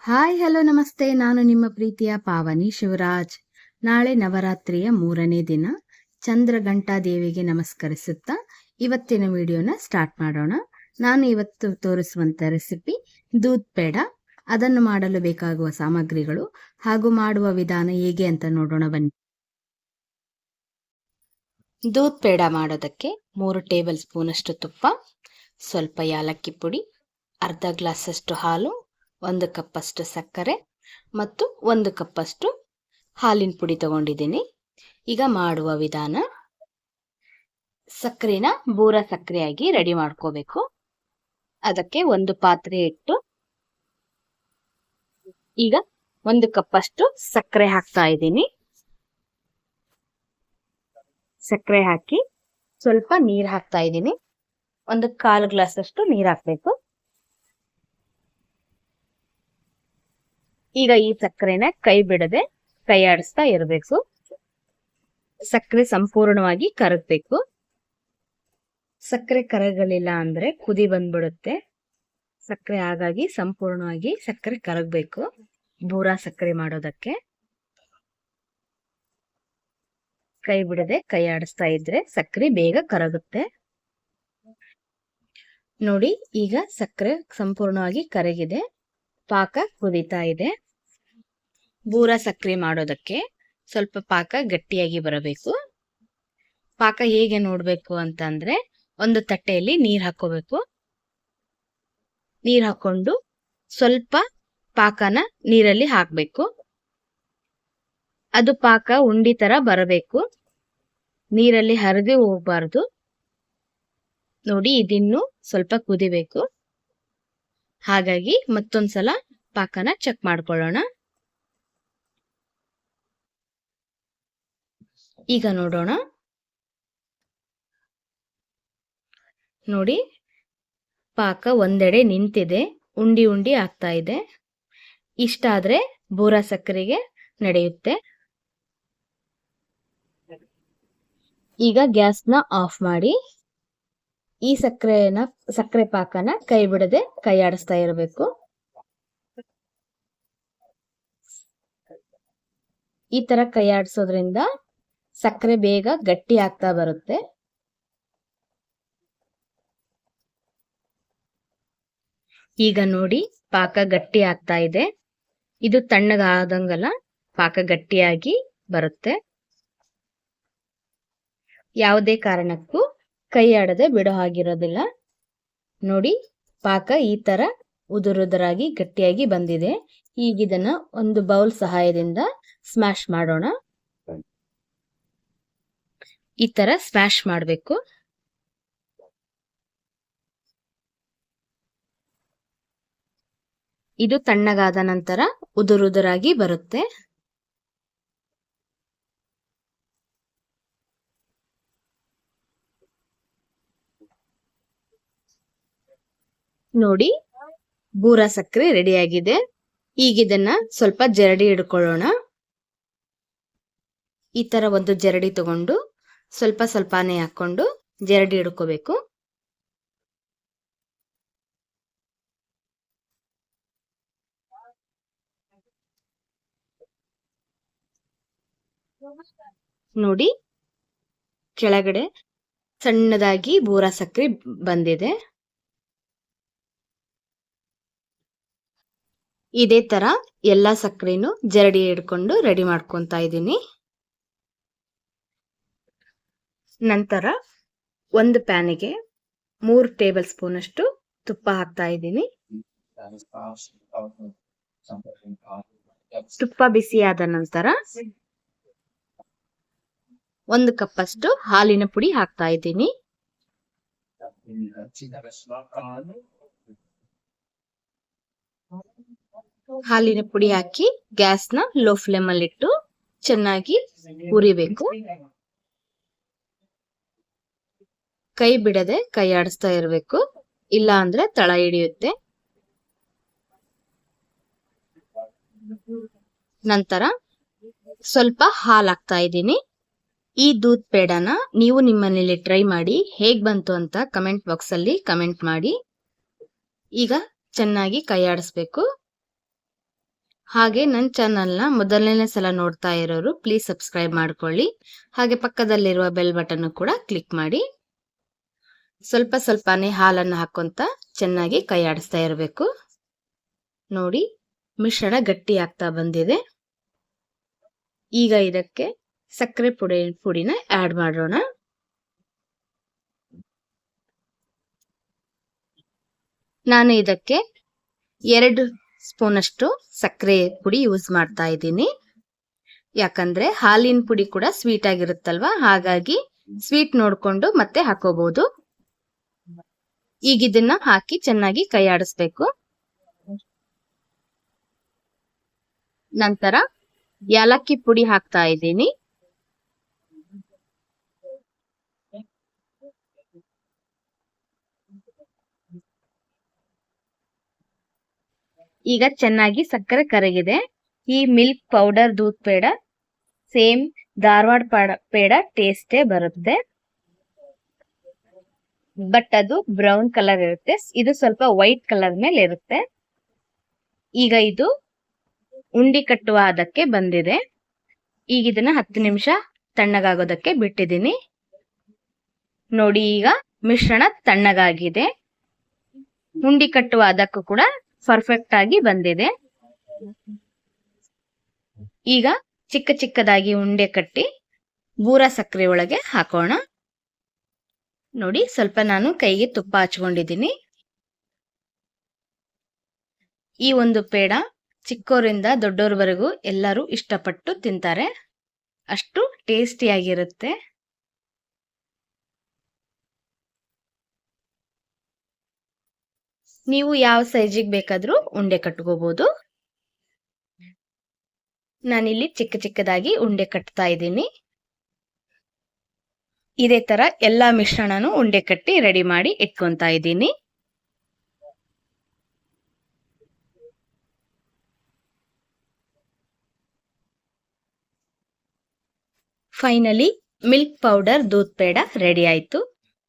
Hi hello ನಮಸ್ತೆ. ನಾನು ನಿಮ್ಮ ಪ್ರೀತಿಯ ಪಾವನಿ ಶಿವರಾಜ್. ನಾಳೆ ನವರಾತ್ರಿಯ 3ನೇ ದಿನ. ಚಂದ್ರಘಂಟಾ ದೇವಿಗೆ ನಮಸ್ಕರಿಸುತ್ತಾ ಇವತ್ತಿನ ವಿಡಿಯೋನ ಸ್ಟಾರ್ಟ್ ಮಾಡೋಣ. ನಾನು ಇವತ್ತು ತೋರಿಸುವಂತ ರೆಸಿಪಿ ದೂದ್ ಪೇಡ. ಅದನ್ನು ಮಾಡಲು ಬೇಕಾಗುವ ಸಾಮಗ್ರಿಗಳು ಹಾಗೂ ಮಾಡುವ ವಿಧಾನ ಹೇಗೆ ಅಂತ ನೋಡೋಣ ಬನ್ನಿ. ದೂದ್ ಪೇಡ ಮಾಡೋದಕ್ಕೆ 3 ಟೇಬಲ್ ಸ್ಪೂನ್ ಅಷ್ಟು ತುಪ್ಪ, ಸ್ವಲ್ಪ ಯಾಲಕ್ಕಿ ಪುಡಿ, ಅರ್ಧ ಗ್ಲಾಸ್ ಅಷ್ಟು ಹಾಲು, 1 ಕಪ್ ಅಷ್ಟು ಸಕ್ಕರೆ ಮತ್ತು 1 ಕಪ್ ಅಷ್ಟು ಹಾಲಿನ ಪುಡಿ ತಗೊಂಡಿದ್ದೀನಿ. ಈಗ ಮಾಡುವ ವಿಧಾನ: ಸಕ್ಕರೆನ ಬೂರ ಸಕ್ಕರೆಯಾಗಿ ರೆಡಿ ಮಾಡ್ಕೋಬೇಕು. ಅದಕ್ಕೆ ಒಂದು ಪಾತ್ರೆ ಇಟ್ಟು ಈಗ 1 ಕಪ್ ಅಷ್ಟು ಸಕ್ಕರೆ ಹಾಕ್ತಾ ಇದ್ದೀನಿ. ಸಕ್ಕರೆ ಹಾಕಿ ಸ್ವಲ್ಪ ನೀರು ಹಾಕ್ತಾ ಇದ್ದೀನಿ. 1/4 ಗ್ಲಾಸ್ ಅಷ್ಟು ನೀರು ಹಾಕ್ಬೇಕು. ಈಗ ಈ ಸಕ್ಕರೆನ ಕೈ ಬಿಡದೆ ಕೈ ಆಡಿಸ್ತಾ ಇರಬೇಕು. ಸಕ್ಕರೆ ಸಂಪೂರ್ಣವಾಗಿ ಕರಗಬೇಕು. ಸಕ್ಕರೆ ಕರಗಲಿಲ್ಲ ಅಂದ್ರೆ ಕುದಿ ಬಂದ್ಬಿಡುತ್ತೆ. ಸಕ್ಕರೆ ಹಾಗಾಗಿ ಸಂಪೂರ್ಣವಾಗಿ ಸಕ್ಕರೆ ಕರಗಬೇಕು ಬೂರಾ ಸಕ್ಕರೆ ಮಾಡೋದಕ್ಕೆ. ಕೈ ಬಿಡದೆ ಕೈ ಆಡಿಸ್ತಾ ಇದ್ರೆ ಸಕ್ಕರೆ ಬೇಗ ಕರಗುತ್ತೆ. ನೋಡಿ, ಈಗ ಸಕ್ಕರೆ ಸಂಪೂರ್ಣವಾಗಿ ಕರಗಿದೆ. ಪಾಕ ಕುದೀತಾ ಇದೆ. ಬೂರಾ ಸಕ್ಕರೆ ಮಾಡೋದಕ್ಕೆ ಸ್ವಲ್ಪ ಪಾಕ ಗಟ್ಟಿಯಾಗಿ ಬರಬೇಕು. ಪಾಕ ಹೇಗೆ ನೋಡ್ಬೇಕು ಅಂತಂದ್ರೆ, ಒಂದು ತಟ್ಟೆಯಲ್ಲಿ ನೀರು ಹಾಕೋಬೇಕು. ನೀರು ಹಾಕೊಂಡು ಸ್ವಲ್ಪ ಪಾಕನ ನೀರಲ್ಲಿ ಹಾಕ್ಬೇಕು. ಅದು ಪಾಕ ಉಂಡಿ ತರ ಬರಬೇಕು, ನೀರಲ್ಲಿ ಹರಿದು ಹೋಗ್ಬಾರ್ದು. ನೋಡಿ, ಇದಿನ್ನು ಸ್ವಲ್ಪ ಕುದಿಬೇಕು. ಹಾಗಾಗಿ ಮತ್ತೊಂದ್ಸಲ ಪಾಕನ ಚೆಕ್ ಮಾಡ್ಕೊಳ್ಳೋಣ. ಈಗ ನೋಡೋಣ. ನೋಡಿ, ಪಾಕ ಒಂದೆಡೆ ನಿಂತಿದೆ, ಉಂಡಿ ಉಂಡಿ ಆಗ್ತಾ ಇದೆ. ಇಷ್ಟಾದ್ರೆ ಬೂರಾ ಸಕ್ಕರೆಗೆ ನಡೆಯುತ್ತೆ. ಈಗ ಗ್ಯಾಸ್ನ ಆಫ್ ಮಾಡಿ ಈ ಸಕ್ಕರೆ ಪಾಕನ ಕೈ ಬಿಡದೆ ಕೈ ಆಡಿಸ್ತಾ ಇರಬೇಕು. ಈ ತರ ಕೈ ಆಡಿಸೋದ್ರಿಂದ ಸಕ್ಕರೆ ಬೇಗ ಗಟ್ಟಿ ಆಗ್ತಾ ಬರುತ್ತೆ. ಈಗ ನೋಡಿ, ಪಾಕ ಗಟ್ಟಿ ಆಗ್ತಾ ಇದೆ. ಇದು ತಣ್ಣಗಾದಂಗಲ್ಲ, ಪಾಕ ಗಟ್ಟಿಯಾಗಿ ಬರುತ್ತೆ. ಯಾವುದೇ ಕಾರಣಕ್ಕೂ ಕೈ ಆಡದೆ ಬಿಡೋ ಹಾಗಿರೋದಿಲ್ಲ. ನೋಡಿ, ಪಾಕ ಈ ತರ ಉದುರುದುರಾಗಿ ಗಟ್ಟಿಯಾಗಿ ಬಂದಿದೆ. ಈಗ ಇದನ್ನ ಒಂದು ಬೌಲ್ ಸಹಾಯದಿಂದ ಸ್ಮ್ಯಾಶ್ ಮಾಡೋಣ. ಈ ತರ ಸ್ಮ್ಯಾಶ್ ಮಾಡಬೇಕು. ಇದು ತಣ್ಣಗಾದ ನಂತರ ಉದುರುದುರಾಗಿ ಬರುತ್ತೆ. ನೋಡಿ, ಬೂರಾ ಸಕ್ಕರೆ ರೆಡಿಯಾಗಿದೆ. ಈಗ ಇದನ್ನ ಸ್ವಲ್ಪ ಜರಡಿ ಹಿಡ್ಕೊಳ್ಳೋಣ. ಈ ತರ ಒಂದು ಜರಡಿ ತಗೊಂಡು ಸ್ವಲ್ಪ ಸ್ವಲ್ಪನೇ ಹಾಕೊಂಡು ಜರಡಿ ಹಿಡ್ಕೋಬೇಕು. ನೋಡಿ, ಕೆಳಗಡೆ ಸಣ್ಣದಾಗಿ ಬೂರಾ ಸಕ್ಕರೆ ಬಂದಿದೆ. ಇದೇ ತರ ಎಲ್ಲಾ ಸಕ್ಕರೆನು ಜರಡಿ ಹಿಡ್ಕೊಂಡು ರೆಡಿ ಮಾಡ್ಕೊಂತಾ ಇದ್ದೀನಿ. ನಂತರ ಒಂದು ಪ್ಯಾನಿಗೆ 3 ಟೇಬಲ್ ಸ್ಪೂನ್ ಅಷ್ಟು ತುಪ್ಪ ಹಾಕ್ತಾ ಇದ್ದೀನಿ. ತುಪ್ಪ ಬಿಸಿಯಾದ ನಂತರ 1 ಕಪ್ ಅಷ್ಟು ಹಾಲಿನ ಪುಡಿ ಹಾಕ್ತಾ ಇದ್ದೀನಿ. ಹಾಲಿನ ಪುಡಿ ಹಾಕಿ ಗ್ಯಾಸ್ನ ಲೋ ಫ್ಲೇಮ್ ಅಲ್ಲಿ ಇಟ್ಟು ಚೆನ್ನಾಗಿ ಹುರಿಬೇಕು. ಕೈ ಬಿಡದೆ ಕೈ ಆಡಿಸ್ತಾ ಇರಬೇಕು, ಇಲ್ಲ ಅಂದ್ರೆ ತಳ ಹಿಡಿಯುತ್ತೆ. ನಂತರ ಸ್ವಲ್ಪ ಹಾಲು ಹಾಕ್ತಾ ಇದ್ದೀನಿ. ಈ ದೂದ್ ಪೇಡನ ನೀವು ನಿಮ್ಮನೇಲಿ ಟ್ರೈ ಮಾಡಿ ಹೇಗ್ ಬಂತು ಅಂತ ಕಮೆಂಟ್ ಬಾಕ್ಸ್ ಅಲ್ಲಿ ಕಮೆಂಟ್ ಮಾಡಿ. ಈಗ ಚೆನ್ನಾಗಿ ಕೈ ಆಡಿಸ್ಬೇಕು. ಹಾಗೆ ನನ್ನ ಚಾನಲ್ನ ಮೊದಲನೇ ಸಲ ನೋಡ್ತಾ ಇರೋರು ಪ್ಲೀಸ್ ಸಬ್ಸ್ಕ್ರೈಬ್ ಮಾಡ್ಕೊಳ್ಳಿ. ಹಾಗೆ ಪಕ್ಕದಲ್ಲಿರುವ ಬೆಲ್ ಬಟನ್ ಕೂಡ ಕ್ಲಿಕ್ ಮಾಡಿ. ಸ್ವಲ್ಪ ಸ್ವಲ್ಪನೇ ಹಾಲನ್ನು ಹಾಕೊಂತ ಚೆನ್ನಾಗಿ ಕೈ ಆಡಿಸ್ತಾ ಇರಬೇಕು. ನೋಡಿ, ಮಿಶ್ರಣ ಗಟ್ಟಿ ಆಗ್ತಾ ಬಂದಿದೆ. ಈಗ ಇದಕ್ಕೆ ಸಕ್ಕರೆ ಪುಡಿನ ಆಡ್ ಮಾಡೋಣ. ನಾನು ಇದಕ್ಕೆ 2 ಸ್ಪೂನ್ ಅಷ್ಟು ಸಕ್ಕರೆ ಪುಡಿ ಯೂಸ್ ಮಾಡ್ತಾ ಇದ್ದೀನಿ. ಯಾಕಂದ್ರೆ ಹಾಲಿನ ಪುಡಿ ಕೂಡ ಸ್ವೀಟ್ ಆಗಿರುತ್ತಲ್ವಾ, ಹಾಗಾಗಿ ಸ್ವೀಟ್ ನೋಡ್ಕೊಂಡು ಮತ್ತೆ ಹಾಕೋಬಹುದು. ಈಗ ಇದನ್ನ ಹಾಕಿ ಚೆನ್ನಾಗಿ ಕೈ ಆಡಿಸ್ಬೇಕು. ನಂತರ ಯಾಲಕ್ಕಿ ಪುಡಿ ಹಾಕ್ತಾ ಇದ್ದೀನಿ. ಈಗ ಚೆನ್ನಾಗಿ ಸಕ್ಕರೆ ಕರಗಿದೆ. ಈ milk powder doodh peda same Dharwad peda ಟೇಸ್ಟೇ ಬರುತ್ತೆ, ಬಟ್ ಅದು ಬ್ರೌನ್ ಕಲರ್ ಇರುತ್ತೆ. ಇದು ಸ್ವಲ್ಪ ವೈಟ್ ಕಲರ್ ಮೇಲೆ ಇರುತ್ತೆ. ಈಗ ಇದು ಉಂಡಿ ಕಟ್ಟುವ ಹದಕ್ಕೆ ಬಂದಿದೆ. ಈಗ ಇದನ್ನ 10 ನಿಮಿಷ ತಣ್ಣಗಾಗೋದಕ್ಕೆ ಬಿಟ್ಟಿದ್ದೀನಿ. ನೋಡಿ, ಈಗ ಮಿಶ್ರಣ ತಣ್ಣಗಾಗಿದೆ. ಉಂಡಿ ಕಟ್ಟುವ ಹದಕ್ಕೂ ಕೂಡ ಪರ್ಫೆಕ್ಟ್ ಆಗಿ ಬಂದಿದೆ. ಈಗ ಚಿಕ್ಕ ಚಿಕ್ಕದಾಗಿ ಉಂಡೆ ಕಟ್ಟಿ ಬೂರ ಸಕ್ಕರೆ ಒಳಗೆ ಹಾಕೋಣ. ನೋಡಿ, ಸ್ವಲ್ಪ ನಾನು ಕೈಗೆ ತುಪ್ಪ ಹಚ್ಕೊಂಡಿದ್ದೀನಿ. ಈ ಒಂದು ಪೇಡ ಚಿಕ್ಕವರಿಂದ ದೊಡ್ಡೋರ್ವರೆಗೂ ಎಲ್ಲರೂ ಇಷ್ಟಪಟ್ಟು ತಿಂತಾರೆ. ಅಷ್ಟು ಟೇಸ್ಟಿಯಾಗಿರುತ್ತೆ. ನೀವು ಯಾವ ಸೈಜಿಗೆ ಬೇಕಾದ್ರೂ ಉಂಡೆ ಕಟ್ಕೋಬಹುದು. ನಾನಿಲ್ಲಿ ಚಿಕ್ಕ ಚಿಕ್ಕದಾಗಿ ಉಂಡೆ ಕಟ್ತಾ ಇದ್ದೀನಿ. ಇದೇ ತರ ಎಲ್ಲಾ ಮಿಶ್ರಣನು ಉಂಡೆ ಕಟ್ಟಿ ರೆಡಿ ಮಾಡಿ ಇಟ್ಕೊಂತಾ ಇದ್ದೀನಿ. Finally milk powder doodh peda ready ಆಯ್ತು.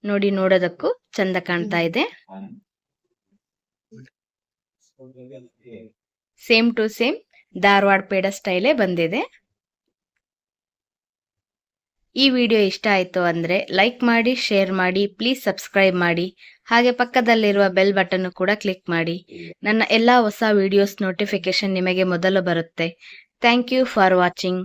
ನೋಡಿ, ನೋಡೋದಕ್ಕೂ ಚಂದ ಕಾಣ್ತಾ ಇದೆ. Same to same Dharwad peda ಸ್ಟೈಲೇ ಬಂದಿದೆ. ಈ ವಿಡಿಯೋ ಇಷ್ಟ ಆಯ್ತು ಅಂದ್ರೆ ಲೈಕ್ ಮಾಡಿ, ಶೇರ್ ಮಾಡಿ, ಪ್ಲೀಸ್ ಸಬ್ಸ್ಕ್ರೈಬ್ ಮಾಡಿ. ಹಾಗೆ ಪಕ್ಕದಲ್ಲಿರುವ ಬೆಲ್ ಬಟನ್ ಕೂಡ ಕ್ಲಿಕ್ ಮಾಡಿ. ನನ್ನ ಎಲ್ಲಾ ಹೊಸ ವಿಡಿಯೋಸ್ ನೋಟಿಫಿಕೇಶನ್ ನಿಮಗೆ ಮೊದಲು ಬರುತ್ತೆ. Thank you for watching.